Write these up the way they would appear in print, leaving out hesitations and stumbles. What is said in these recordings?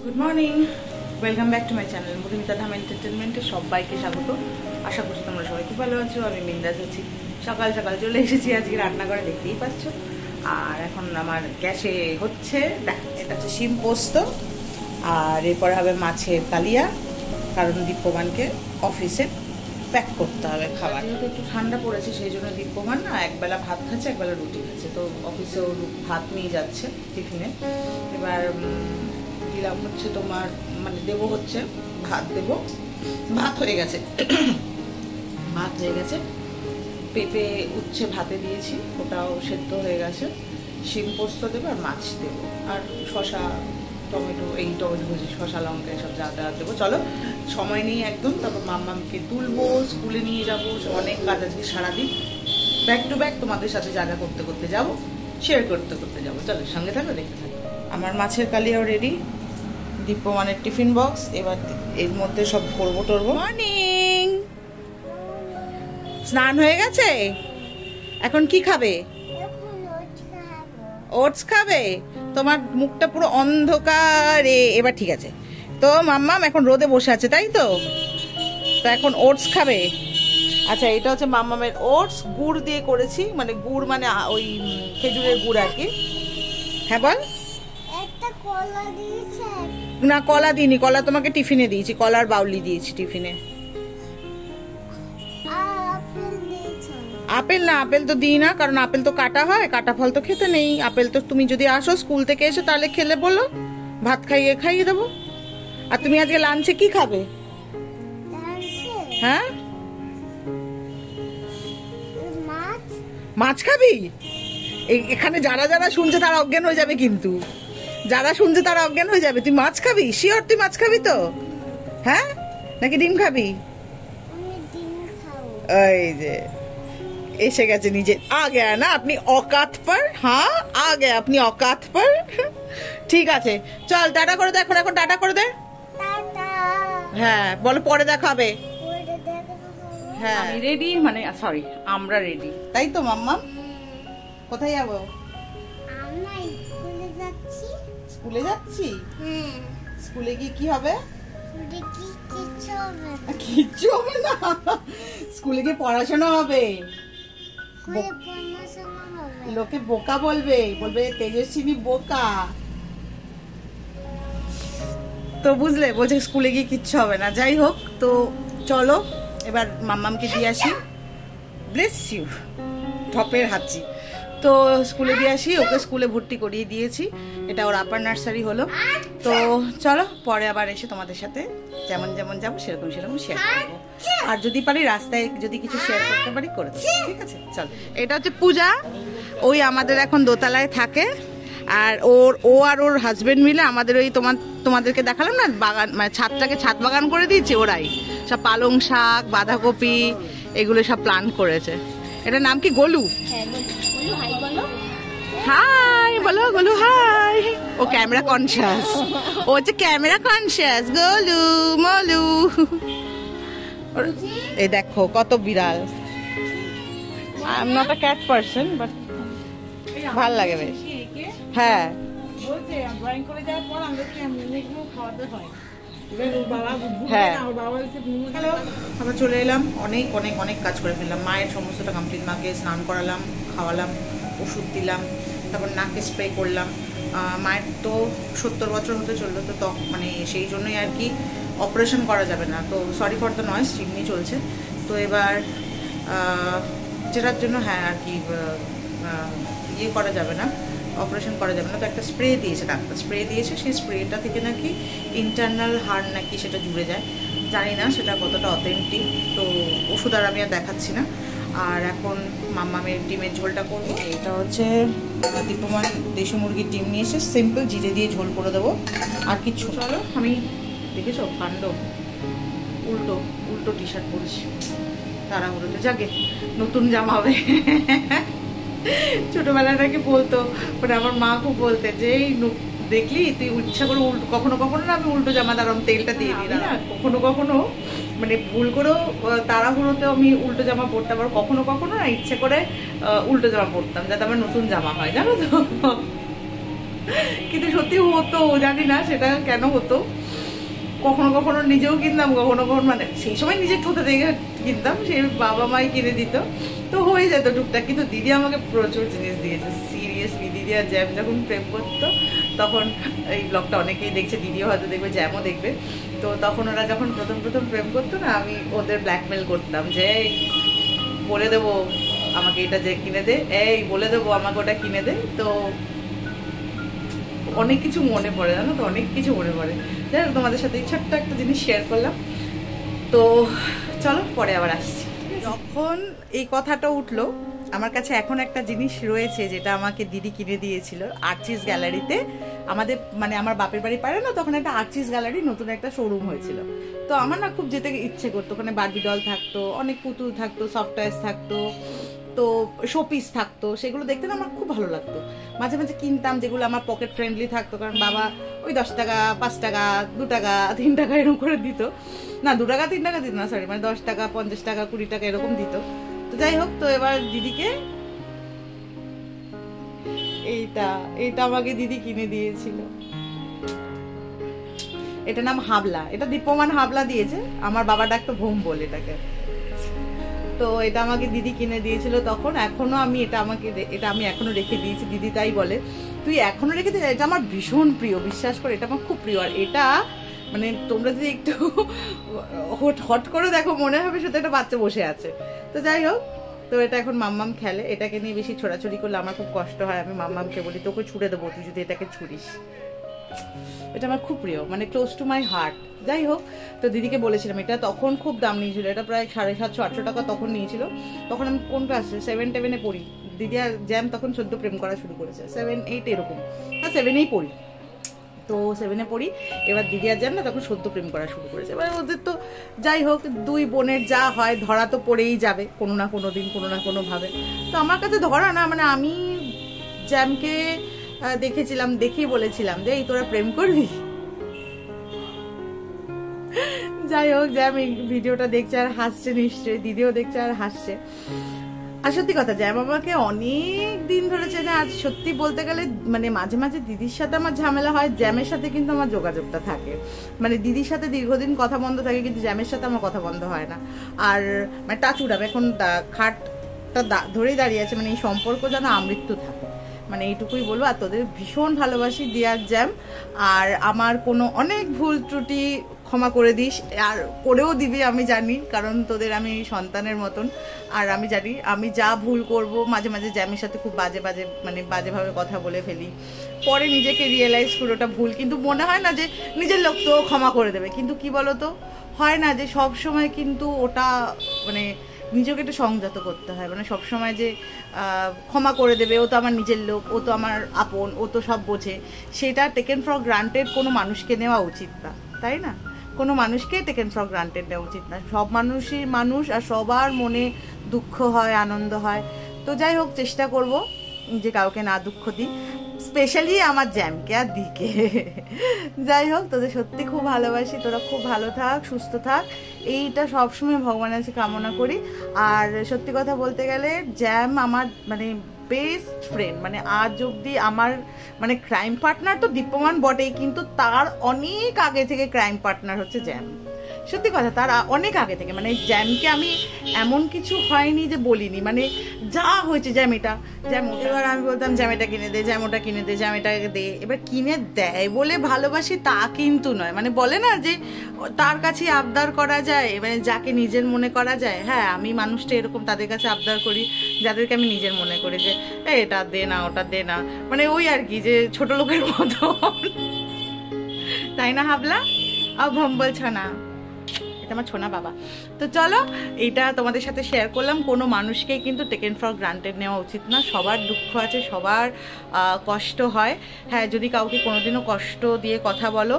Good morning, welcome back to my channel Madhumita Dham এন্টারটেনমেন্টে সবাইকে স্বাগত। আশা করছি তোমরা সবাই খুব ভালো আছো। আমি মিন্দাজ আছি। সকাল সকাল চলে এসেছি আজকে রান্না করে, দেখতেই পাচ্ছ। আর এখন আমার গ্যাসে হচ্ছে, দেখ, এটা হচ্ছে শিম পোস্ত, আর এরপরে হবে মাছের কালিয়া, কারণ দীপ্যমানকে অফিসে প্যাক করতে হবে খাবার। যেহেতু একটু ঠান্ডা পড়েছে সেই জন্য দীপ্যমান না একবেলা ভাত খাচ্ছে, একবেলা রুটি খাচ্ছে। তো অফিসেও ভাত নিয়ে যাচ্ছে টিফিনে। এবার দিলাম হচ্ছে তোমার, মানে দেবো হচ্ছে ভাত, দেবো ভাত হয়ে গেছে, ভাত হয়ে গেছে। পেঁপে উচ্ছে ভাতে দিয়েছি, ওটাও সেদ্ধ হয়ে গেছে। শিম পোস্ত দেবো আর মাছ দেবো, আর শশা টমেটো, এই টমেটো ভেজি, শশা লঙ্কা এসব যা যা দেবো। চলো, সময় নেই একদম। তারপর মাম্মামকে তুলবো, স্কুলে নিয়ে যাবো, অনেক কাজ আজকে সারাদিন। ব্যাক টু ব্যাক তোমাদের সাথে যা যা করতে করতে যাবো, শেয়ার করতে করতে যাবো। চলো, সঙ্গে থাকো, দেখতে থাকো। আমার মাছের কালিয়াও রেডি, দীপ্যমানের টিফিন বক্স। এবার এর মধ্যে সব ভরবো টরবো। মর্নিং, স্নান হয়ে গেছে? এখন কি খাবে? ওটস খাবে? তোমার মুখটা পুরো অন্ধকারে। এবার ঠিক আছে। তো মাম্মাম এখন রোদে বসে আছে, তাই তো? তো এখন ওটস খাবে। আচ্ছা, এটা হচ্ছে মাম্মামের ওটস, গুড় দিয়ে করেছি, মানে গুড় মানে ওই খেজুরের গুড় আর কি। হ্যাঁ বল। না, কলা দিইনি, কলা তোমাকে টিফিনে দিয়েছি, কলার বাউলি দিয়েছি টিফিনে। আপেল না, আপেল তো দিই না, কারণ আপেল তো কাটা হয়, কাটা ফল তো খেতে নেই। আপেল তো তুমি যদি আসো স্কুল থেকে এসে তাহলে খেলে বলো, ভাত খাইয়ে দেবো। আর তুমি আজকে লাঞ্চে কি খাবে? হ্যাঁ, মাছ খাবি? এখানে যারা যারা শুনছে তারা অজ্ঞান হয়ে যাবে, কিন্তু যারা শুনছে তারা অজ্ঞান হয়ে যাবে। তুই মাছ খাবি? শিওর তুই মাছ খাবি তো? হ্যাঁ, নাকি ডিম খাবি? এই যে এসে গেছে নিজে। আ গয়া না আপনি অকাত পর। হ্যাঁ, আ গয়া আপনি অকাত পর। ঠিক আছে, চল টাটা করে দে। এখন টাটা করে দে। হ্যাঁ বলো, পরে দেখাবে। হ্যাঁ আমি রেডি, মানে সরি আমরা রেডি, তাই তো মাম্মা? কোথায় যাবো? স্কুলে যাচ্ছি। স্কুলে গিয়ে কি হবে? কিচ্ছু হবে না, স্কুলে গিয়ে পড়াশোনা হবে। লোকে বোকা বলবে, তেজস্বিনী বোকা। তো বুঝলে, বলছে স্কুলে গিয়ে কিচ্ছু হবে না। যাই হোক, তো চলো এবার মাম্মামকে দিয়ে আসি। ব্লেস ইউ, ঠপের হাঁচি। তো স্কুলে দিয়ে আসি, ওকে স্কুলে ভর্তি করিয়ে দিয়েছি। এটা ওর আপার নার্সারি হলো। তো চলো, পরে আবার এসে তোমাদের সাথে যেমন যেমন যাবো সেরকম সেরকম শেয়ার করবো। আর যদি পারি রাস্তায় যদি কিছু শেয়ার করতে পারি করে দেবো, ঠিক আছে? চলো, এটা হচ্ছে পূজা, ওই আমাদের এখন দোতলায় থাকে। আর ও আর ওর হাজবেন্ড মিলে আমাদের ওই তোমাদেরকে দেখালাম না বাগান, মানে ছাদটাকে ছাদ বাগান করে দিয়েছে। ওরাই সব পালং শাক, বাঁধাকপি এগুলো সব প্লান্ট করেছে। এটার নাম কি? গোলু। হাই বলো, গোলু হাই। ও ক্যামেরা কনসিয়াস, ও হচ্ছে ক্যামেরা কনসিয়াস। গোলু মলু, এই দেখো কত বিড়াল। I am not a cat person, but ভাল লাগে বেশ। হ্যাঁ, হ্যাঁ। আবার চলে এলাম, অনেক অনেক অনেক কাজ করে ফেললাম। মায়ের সমস্তটা কমপ্লিট, মাকে স্নান করালাম, খাওয়ালাম, ওষুধ দিলাম, তারপর নাকে স্প্রে করলাম। মায়ের তো 70 বছর হতে চললো, তো মানে সেই জন্যই আর কি অপারেশন করা যাবে না। তো sorry for the noise, chimney চলছে। তো এবার যেটার জন্য হ্যাঁ আর কি ইয়ে করা যাবে না, অপারেশন করা যাবে না। তো একটা স্প্রে দিয়েছে ডাক্তার, স্প্রে দিয়েছে। সেই স্প্রেটা থেকে নাকি ইন্টারনাল হার্ট নাকি সেটা জুড়ে যায়, জানি না সেটা কতটা অথেন্টিক। তো ওষুধ আর আমি আর দেখাচ্ছি না। আর এখন মাম্মামের ডিমের ঝোলটা করবো। এটা হচ্ছে দীপ্যমান দেশি মুরগির ডিম নিয়ে এসে সিম্পল জিরে দিয়ে ঝোল করে দেবো, আর কিছু। চলো, আমি দেখেছো কাণ্ড, উল্টো টি শার্ট পরেছি তাড়াহুড়োতে। যাকে নতুন জামা হবে। ছোটবেলায় নাকি বলতো, মানে আমার মা খুব বলতে যে এই দেখলি তুই ইচ্ছা করে কখনো কখনো না আমি উল্টো জামা দাঁড়াম তেলটা দিয়ে দিই না, কখনো কখনো মানে ভুল করেও তাড়াহুড়োতেও আমি উল্টো জামা পরতাম, আর কখনো কখনো না ইচ্ছে করে উল্টো জামা পরতাম যাতে আমার নতুন জামা হয়, জানো তো। কিন্তু সত্যি হতো, জানি না সেটা কেন হতো। কখনো কখনো নিজেও কিনতাম, কখনো কখনো মানে সেই সময় নিজে কোথা থেকে কিনতাম, সেই বাবা মাই কিনে দিত, তো হয়ে যেত টুকটাক। কিন্তু দিদি আমাকে প্রচুর জিনিস দিয়েছে সিরিয়াসলি। দিদি আর জ্যাম যখন প্রেম করতো তখন, এই ব্লগটা অনেকেই দেখছে, দিদিও হয়তো দেখবে, জ্যামও দেখবে, তো তখন ওরা যখন প্রথম প্রথম প্রেম করতো না, আমি ওদের ব্ল্যাকমেল করতাম যে বলে দেবো আমাকে এটা যে কিনে দে, এই বলে দেবো আমাকে ওটা কিনে দে। তো অনেক কিছু মনে পড়ে, জানো তো, অনেক কিছু মনে পড়ে। যাই হোক, তোমাদের সাথে ছোট্ট একটা জিনিস শেয়ার করলাম। তো চলো পরে আবার আসছি। যখন এই কথাটা উঠলো, আমার কাছে এখন একটা জিনিস রয়েছে যেটা আমাকে দিদি কিনে দিয়েছিল আর্চিস গ্যালারিতে। আমাদের মানে আমার বাপের বাড়ি পারে না, তখন একটা আর্চিস গ্যালারি নতুন একটা শোরুম হয়েছিল। তো আমার না খুব যেতে ইচ্ছে করতো, ওখানে বার্বি ডল থাকতো, অনেক পুতুল থাকতো, সফট টয়েস থাকতো, তো শোপিস থাকতো, সেগুলো দেখতে না আমার খুব ভালো লাগতো। মাঝে মাঝে কিনতাম যেগুলো আমার পকেট ফ্রেন্ডলি থাকতো, কারণ বাবা ওই 10 টাকা 5 টাকা 2 টাকা 3 টাকা এরকম করে দিত, না 2 টাকা 3 টাকা দিত না, সরি, মানে 10 টাকা 50 টাকা 20 টাকা এরকম দিত। তো যাই হোক, তো এবার দিদিকে এইটা আমাকে দিদি কিনে দিয়েছিল। এটা নাম হাবলা, এটা দীপ্যমান হাবলা দিয়েছে, আমার বাবা ডাকতো ভোম্বল এটাকে। তো এটা আমাকে দিদি কিনে দিয়েছিল তখন। এখনো আমি এটা আমি এখনো রেখে দিয়েছি। দিদি তাই বলে, তুই এখনো রেখে দিয়েছিস, এটা আমার ভীষণ প্রিয়, বিশ্বাস করে, এটা আমার খুব প্রিয়। আর এটা মানে তোমরা যদি একটু হট করে দেখো মনে হবে সেটা একটা বাচ্চা বসে আছে। তো যাই হোক, তো এটা এখন মাম্মাম খেলে। এটাকে নিয়ে বেশি ছোড়াছুড়ি করলে আমার খুব কষ্ট হয়। আমি মাম্মামকে বলি তোকে ছুড়ে দেবো তুই যদি এটাকে ছুড়িস। এটা আমার খুব প্রিয়, মানে ক্লোজ টু মাই হার্ট। যাই হোক, তো দিদিকে বলেছিলাম, এটা তখন খুব দাম নিয়েছিল, এটা প্রায় 750-800 টাকা তখন নিয়েছিল। তখন আমি কোন ক্লাসে 7-8 পড়ি, দিদি আর জ্যাম তখন 14 প্রেম করা শুরু করেছে, 7-8 এরকম, হ্যাঁ 7-এই পড়ি। তো 7-এ পড়ি, এবার দিদি আর জ্যাম না তখন 14 প্রেম করা শুরু করেছে। এবার ওদের তো যাই হোক, দুই বোনের যা হয়, ধরা তো পড়েই যাবে কোনো না কোনো দিন, কোনো না কোনো ভাবে। তো আমার কাছে ধরা না, মানে আমি জ্যামকে দেখেছিলাম, দেখেই বলেছিলাম যে এই তোরা প্রেম করবি। যাই হোক, জ্যাম এই ভিডিওটা দেখছে আর হাসছে নিশ্চয়ই, দিদিও দেখছে আর হাসছে। আর সত্যি কথা, জ্যাম আমাকে অনেক দিন ধরে চেনে। আর সত্যি বলতে গেলে মানে মাঝে মাঝে দিদির সাথে আমার ঝামেলা হয়, জ্যামের সাথে কিন্তু আমার যোগাযোগটা থাকে। মানে দিদির সাথে দীর্ঘদিন কথা বন্ধ থাকে, কিন্তু জ্যামের সাথে আমার কথা বন্ধ হয় না। আর মানে টাচুড, আমি এখন খাটটা ধরেই দাঁড়িয়ে আছে, মানে এই সম্পর্ক যেন আমৃত্যু থাকে, মানে এইটুকুই বলবো। আর তোদের ভীষণ ভালোবাসি দিয়ার জ্যাম, আর আমার কোনো অনেক ভুল ত্রুটি ক্ষমা করে দিস, আর করেও দিবি আমি জানি, কারণ তোদের আমি সন্তানের মতন। আর আমি জানি আমি যা ভুল করব, মাঝে মাঝে জ্যামের সাথে খুব মানে বাজেভাবে কথা বলে ফেলি, পরে নিজেকে রিয়েলাইজ করি ওটা ভুল, কিন্তু মনে হয় না যে নিজের লোক তো ক্ষমা করে দেবে। কিন্তু কি বলতো, হয় না যে সব সময় কিন্তু ওটা মানে নিজেকে একটু সংযত করতে হয়, মানে সবসময় যে ক্ষমা করে দেবে, ও তো আমার নিজের লোক, ও তো আমার আপন, ও তো সব বোঝে, সেটা টেকেন ফর গ্রান্টেড কোনো মানুষকে নেওয়া উচিত না, তাই না? কোনো মানুষকে টেকেন ফর গ্রান্টেড নেওয়া উচিত না। সব মানুষই মানুষ, আর সবার মনে দুঃখ হয়, আনন্দ হয়। তো যাই হোক, চেষ্টা করব যে কাউকে না দুঃখ দিই, স্পেশালি আমার জ্যামকে আর দিকে। যাই হোক, তোদের সত্যি খুব ভালোবাসি, তোরা খুব ভালো থাক, সুস্থ থাক, এইটা সবসময় ভগবানের কাছে কামনা করি। আর সত্যি কথা বলতে গেলে জ্যাম আমার মানে বেস্ট ফ্রেন্ড, মানে আজ অব্দি আমার মানে ক্রাইম পার্টনার তো দীপ্যমান বটেই, কিন্তু তার অনেক আগে থেকে ক্রাইম পার্টনার হচ্ছে জ্যাম। সত্যি কথা, তার অনেক আগে থেকে, মানে জ্যামকে আমি এমন কিছু হয়নি যে বলিনি, মানে যা হয়েছে জ্যাম এটা জ্যাম, এবার আমি বলতাম জ্যাম এটা কিনে দে, জ্যাম ওটা কিনে দে, জ্যাম এটাকে দে। এবার কিনে দেয় বলে ভালোবাসি তা কিন্তু নয়, মানে বলে না যে তার কাছে আবদার করা যায়, মানে যাকে নিজের মনে করা যায়। হ্যাঁ, আমি মানুষটা এরকম, তাদের কাছে আবদার করি যাদেরকে আমি নিজের মনে করি, যে এটা দে না, ওটা দে না, মানে ওই আর কি, যে ছোট লোকের মতো, তাই না হাবলা? ভম্বল ছনা, এটা আমার ছোনা বাবা। তো চলো, এইটা তোমাদের সাথে শেয়ার করলাম। কোনো মানুষকে কিন্তু টেকেন ফর গ্রান্টেড নেওয়া উচিত না, সবার দুঃখ আছে, সবার কষ্ট হয়। হ্যাঁ, যদি কাউকে কোনোদিনও কষ্ট দিয়ে কথা বলো,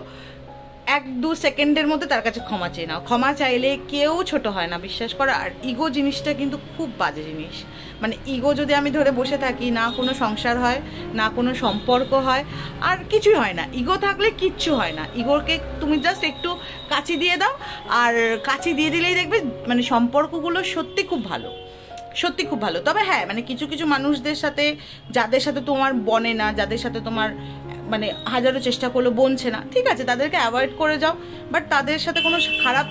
1-2 সেকেন্ডের মধ্যে তার কাছে ক্ষমা চেয়ে নাও। ক্ষমা চাইলে কেউ ছোট হয় না, বিশ্বাস করো। আর ইগো জিনিসটা কিন্তু খুব বাজে জিনিস, মানে ইগো যদি আমি ধরে বসে থাকি, না কোনো সংসার হয়, না কোনো সম্পর্ক হয়, আর কিছুই হয় না। ইগো থাকলে কিচ্ছু হয় না। ইগোকে তুমি জাস্ট একটু কাচি দিয়ে দাও, আর কাচি দিয়ে দিলেই দেখবে মানে সম্পর্কগুলো সত্যি খুব ভালো, সত্যি খুব ভালো। তবে হ্যাঁ, মানে কিছু কিছু মানুষদের সাথে, যাদের সাথে তোমার বনে না, যাদের সাথে তোমার মানে হাজারো চেষ্টা করলো, বনছে না, ঠিক আছে তাদেরকে অ্যাভয়েড করে যাও, বাট তাদের সাথে কোনো খারাপ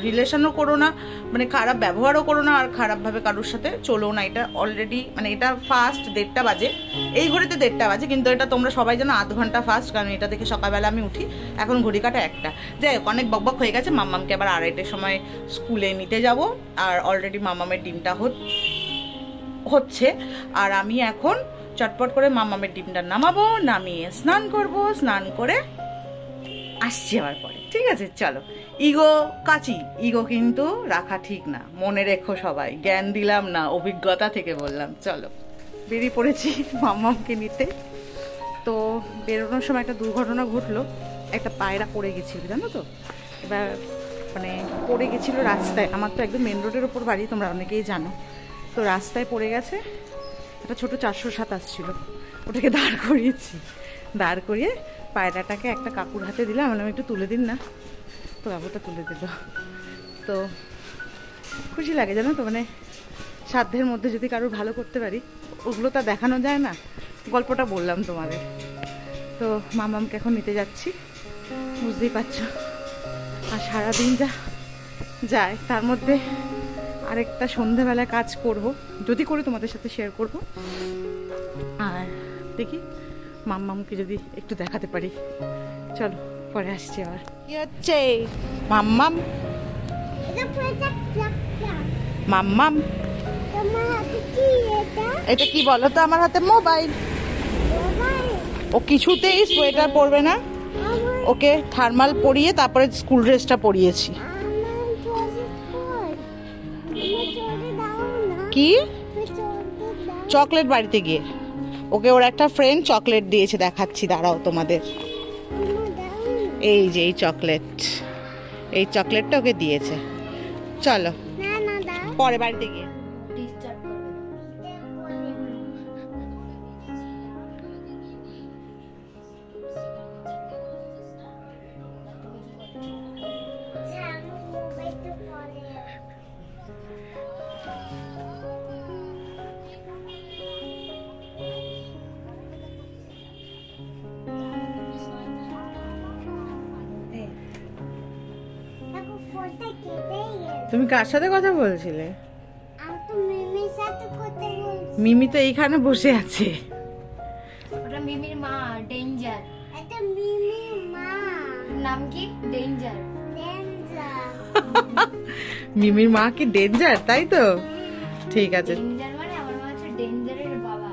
রিলেশনও করো না, মানে খারাপ ব্যবহারও করো না, আর খারাপভাবে কারোর সাথে চলো না। এটা অলরেডি মানে এটা ফার্স্ট 1:30 বাজে, এই ঘড়িতে 1:30 বাজে, কিন্তু এটা তোমরা সবাই জানো আধ ঘন্টা ফার্স্ট, কারণ এটা দেখে সকালবেলা আমি উঠি, এখন ঘড়ি কাটা 1টা। যাই হোক, অনেক বকবক হয়ে গেছে। মাম্মামকে আবার 2:30টার সময় স্কুলে নিতে যাব, আর অলরেডি মাম্মামের ডিমটা হচ্ছে, আর আমি এখন চটপট করে মাম্মামের ডিমটা নামাবো, নামিয়ে স্নান করব, স্নান করে আসছি আবার পরে, ঠিক আছে? চলো। ইগো কাচি, ইগো কিন্তু রাখা ঠিক না, মনে রেখো সবাই, জ্ঞান দিলাম না, অভিজ্ঞতা থেকে বললাম। চলো, বেরিয়ে পড়েছি মাম্মামকে নিতে। তো বেরোনোর সময় একটা দুর্ঘটনা ঘটলো, একটা পায়রা পড়ে গেছিল, জানো তো? এবার মানে পড়ে গেছিলো রাস্তায়, আমার তো একদম মেন রোডের ওপর বাড়ি, তোমরা অনেকেই জানো। তো রাস্তায় পড়ে গেছে, একটা ছোটো 407 আসছিল, ওটাকে দাঁড় করিয়েছি, দাঁড় করিয়ে পায়রাটাকে একটা কাকুর হাতে দিলাম, আমি একটু তুলে দিন না, তো কাকুটা তুলে দিল। তো খুশি লাগে, জানো তো, মানে সাধ্যের মধ্যে যদি কারোর ভালো করতে পারি, ওগুলো তো দেখানো যায় না, গল্পটা বললাম তোমাদের। তো মামামকে এখন নিতে যাচ্ছি, বুঝতেই পারছো, আর সারাদিন যা যায়, তার মধ্যে আরেকটা সন্ধেবেলায় কাজ করব, যদি করে তোমাদের সাথে শেয়ার করব, আর দেখি মাম্মামকে যদি একটু দেখাতে পারি। চলো, পরে আসছি আবার। কি হচ্ছে মাম্মাম? মাম্মাম এটা কি বলো তো? আমার হাতে মোবাইল। ও কিছুতেই সোয়েটার পরবে না, ওকে থার্মাল পরিয়ে তারপরে স্কুল ড্রেসটা পরিয়েছি। কি চকলেট? বাড়িতে গিয়ে ওকে ওর একটা ফ্রেন্ড চকলেট দিয়েছে, দেখাচ্ছি, দাঁড়াও তোমাদের। এই যে এই চকলেট, এই চকলেটটা ওকে দিয়েছে। চলো পরে বাড়িতে গিয়ে। তুমি কার সাথে কথা বলছিলে? মিমি তো এইখানে বসে আছে। ওটা মিমির মা, ডেঞ্জার। এটা মিমির মা, নাম কি? ডেঞ্জার। মিমির মা কি ডেঞ্জার? তাই তো, ঠিক আছে। ডেঞ্জার মানে আমার মা হচ্ছে ডেঞ্জারের বাবা।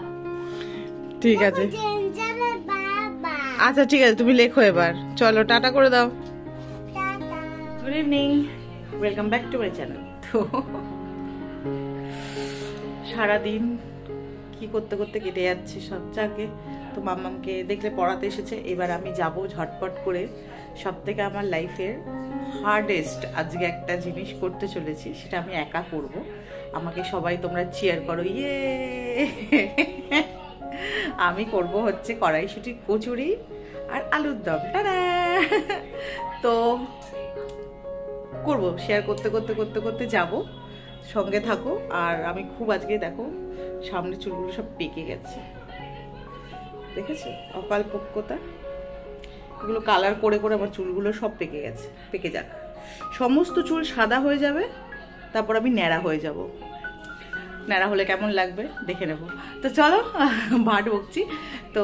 ঠিক আছে, ডেঞ্জারের বাবা। আচ্ছা ঠিক আছে, তুমি লেখো এবার। চলো, টাটা করে দাও। Good evening, welcome back to my channel. তো সারাদিন কি করতে করতে কেটে যাচ্ছে সব জায়গায়। তো মাম্মামকে দেখলে পড়াতে এসেছে, এবার আমি যাব ঝটপট করে। সব থেকে আমার লাইফের হার্ডেস্ট আজকে একটা জিনিস করতে চলেছি, সেটা আমি একা করব। আমাকে সবাই তোমরা চিয়ার করো, ইয়ে। আমি করব হচ্ছে কড়াইশুঁটির কচুরি আর আলুর দম। টাটা। তো করবো, শেয়ার করতে করতে করতে করতে যাব, সঙ্গে থাকো। আর আমি খুব আজকে দেখো সামনে চুলগুলো সব পেকে গেছে, দেখেছো? অকাল পক্কতা, এগুলো কালার করে করে আমার চুলগুলো সব পেকে গেছে। পেকে যাক, সমস্ত চুল সাদা হয়ে যাবে, তারপর আমি ন্যাড়া হয়ে যাব। ন্যাড়া হলে কেমন লাগবে দেখে নেব। তো চলো, ভাট বকছি, তো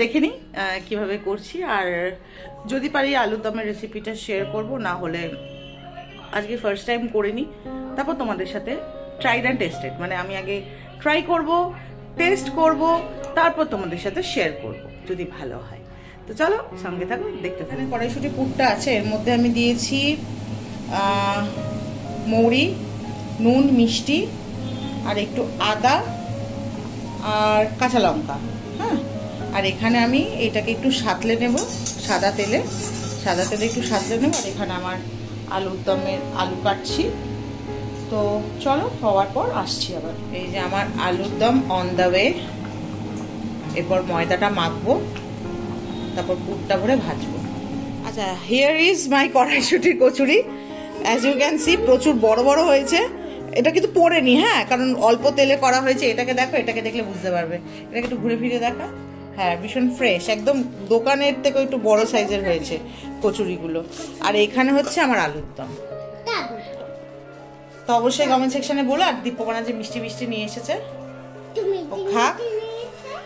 দেখে নিই কীভাবে করছি। আর যদি পারি আলুর দমের রেসিপিটা শেয়ার করব, না হলে আজকে ফার্স্ট টাইম করে নিই, তারপর তোমাদের সাথে ট্রাইড অ্যান্ড টেস্টেড, মানে আমি আগে ট্রাই করব, টেস্ট করব, তারপর তোমাদের সাথে শেয়ার করব যদি ভালো হয়। তো চলো সঙ্গে থাকো, দেখতে থাকো। কড়াইশুঁটি পুরটা আছে, এর মধ্যে আমি দিয়েছি মৌরি, নুন, মিষ্টি, আর একটু আদা আর কাঁচা লঙ্কা। হ্যাঁ, আর এখানে আমি এটাকে একটু সাঁতলে নেব সাদা তেলে একটু সাঁতলে নেব। আর এখানে আমার আলুর দমের আলু কাটছি। তো চলো, হওয়ার পর আসছি আবার। এই যে আমার আলুর দম অন দ্য ওয়ে। এরপর ময়দাটা মাখবো, তারপর পুরটা ভরে ভাজবো। আচ্ছা, হিয়ার ইজ মাই কড়াইশুঁটির কচুরি। অ্যাজ ইউ ক্যান সি, প্রচুর বড় বড় হয়েছে। এটা কিন্তু পড়েনি, হ্যাঁ, কারণ অল্প তেলে করা হয়েছে। এটাকে দেখো, এটাকে দেখলে বুঝতে পারবে। এটাকে একটু ঘুরে ফিরে দেখা, হ্যাঁ ভীষণ ফ্রেশ, একদম দোকানের থেকে একটু বড় সাইজের হয়েছে কচুরিগুলো। আর এখানে হচ্ছে আমার আলুর দম। তো অবশ্যই কমেন্ট সেকশনে বলো। আর দীপকনা যে মিষ্টি মিষ্টি নিয়ে এসেছে ও খা।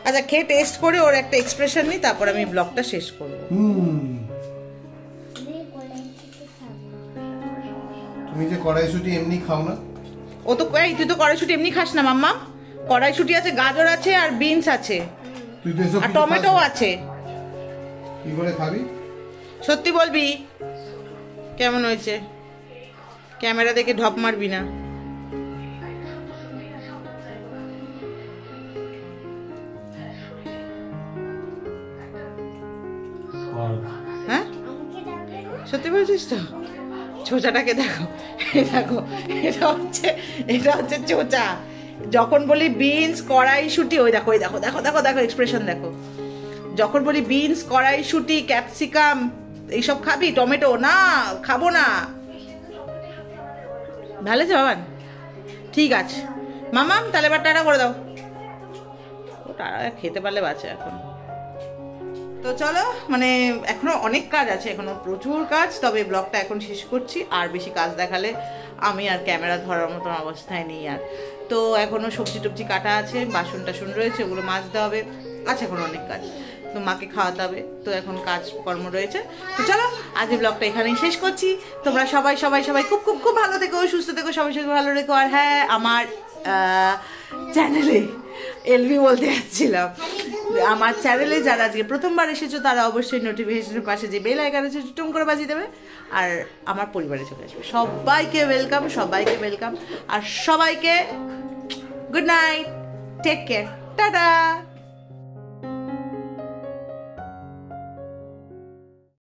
আচ্ছা খেয়ে টেস্ট করে ওর একটা এক্সপ্রেশন নিই, তারপর আমি ব্লগটা শেষ করবো। তুমি যে কড়াইশুঁটি এমনি খাও না? ও তো এই তুই তো কড়াইশুঁটি এমনি খাস না মাম্মা। কড়াইশুঁটি আছে, গাজর আছে, আর বিনস আছে, তুই তো এসব আর টমেটো আছে। কি করে খাবি? সত্যি বলবি কেমন হয়েছে? ক্যামেরা দেখে ঢপ মারবি না। হ্যাঁ সত্যি বলছিস তো? চোচাটাকে দেখো, দেখো এটা হচ্ছে চোচা। যখন বলি বিনস কড়াইশুঁটি, ওই দেখো ওই দেখো দেখো দেখো দেখো এক্সপ্রেশন দেখো। যখন বলি বিনস কড়াইশুঁটি ক্যাপসিকাম এইসব খাবি, টমেটো না খাবো না। ভালো আছে বাবান? ঠিক আছে মামাম, তাহলে এবার টাটা করে দাও। ও টাটা খেতে পারলে বাঁচে এখন। তো চলো, মানে এখনো অনেক কাজ আছে, এখনো প্রচুর কাজ। তবে ব্লগটা এখন শেষ করছি, আর বেশি কাজ দেখালে আমি আর ক্যামেরা ধরার মতন অবস্থায় নেই আর। তো এখনো সবজি টবজি কাটা আছে, বাসন টাসন রয়েছে, ওগুলো মাজতে হবে, আছে এখন অনেক কাজ। তো মাকে খাওয়াতে হবে, তো এখন কাজকর্ম রয়েছে। তো চলো আজ এই ব্লগটা এখানেই শেষ করছি। তোমরা সবাই সবাই সবাই খুব খুব খুব ভালো থেকো, সুস্থ থেকো, সবাই সবাই ভালো রেখো। আর হ্যাঁ, আমার চ্যানেলে এলভি বলতে যাচ্ছিলাম, আমার চ্যানেলে যারা আজকে প্রথমবার এসেছো তারা অবশ্যই নোটিফিকেশনের পাশে যে বেল আইকন আছে টুম করে বাজিয়ে দেবে, আর আমার পরিবারে চলে আসবে। সবাইকে ওয়েলকাম, সবাইকে ওয়েলকাম, আর সবাইকে good night, take care, tata.